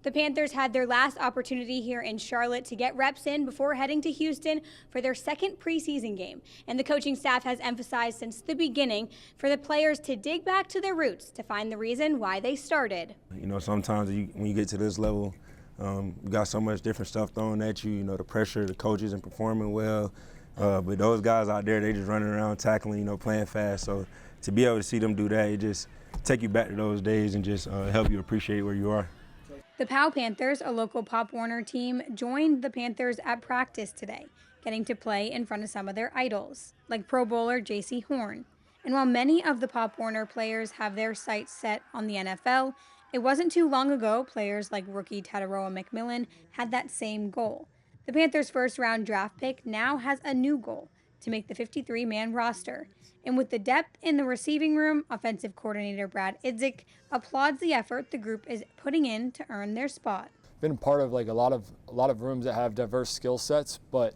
The Panthers had their last opportunity here in Charlotte to get reps in before heading to Houston for their second preseason game. And the coaching staff has emphasized since the beginning for the players to dig back to their roots to find the reason why they started. You know, sometimes when you get to this level, you got so much different stuff thrown at you, you know, the pressure, the coaches and performing well. But those guys out there, they just running around tackling, you know, playing fast. So to be able to see them do that, it just take you back to those days and just help you appreciate where you are. The POW Panthers, a local Pop Warner team, joined the Panthers at practice today, getting to play in front of some of their idols, like Pro Bowler J.C. Horn. And while many of the Pop Warner players have their sights set on the NFL, it wasn't too long ago players like rookie Tataroa McMillan had that same goal. The Panthers' first-round draft pick now has a new goal, to make the 53-man roster. And with the depth in the receiving room, offensive coordinator Brad Idzik applauds the effort the group is putting in to earn their spot. Been part of like a lot of rooms that have diverse skill sets, but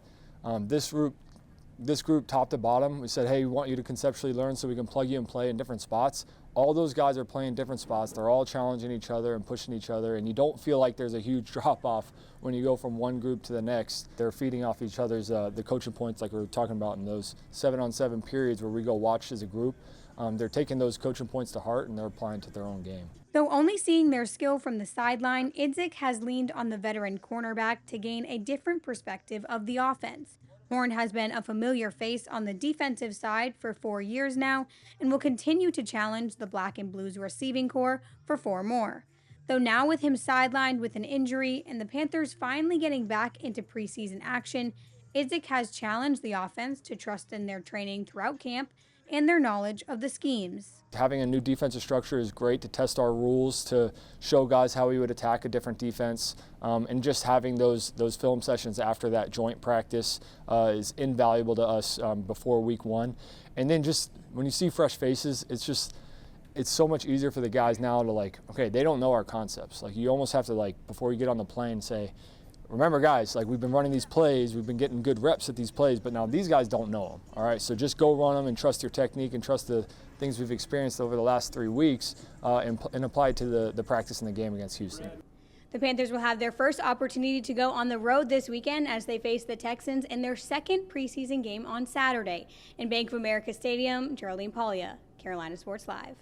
this group top to bottom, we said, hey, we want you to conceptually learn so we can plug you and play in different spots. All those guys are playing different spots. They're all challenging each other and pushing each other, and you don't feel like there's a huge drop-off when you go from one group to the next. They're feeding off each other's the coaching points like we were talking about in those 7-on-7 periods where we go watch as a group. They're taking those coaching points to heart and they're applying to their own game. Though only seeing their skill from the sideline, Idzik has leaned on the veteran cornerback to gain a different perspective of the offense. Horn has been a familiar face on the defensive side for 4 years now and will continue to challenge the Black and Blues receiving corps for 4 more. Though now with him sidelined with an injury and the Panthers finally getting back into preseason action, Idzik has challenged the offense to trust in their training throughout camp and their knowledge of the schemes. Having a new defensive structure is great to test our rules, to show guys how we would attack a different defense, and just having those film sessions after that joint practice is invaluable to us before week 1. And then just when you see fresh faces, it's so much easier for the guys now to like, okay, they don't know our concepts. Like you almost have to like, before you get on the plane, say, remember guys, like we've been running these plays, we've been getting good reps at these plays, but now these guys don't know them, all right? So just go run them and trust your technique and trust the things we've experienced over the last 3 weeks and apply it to the practice in the game against Houston. The Panthers will have their first opportunity to go on the road this weekend as they face the Texans in their second preseason game on Saturday in Bank of America Stadium. Geraldine Paulia, Carolina Sports Live.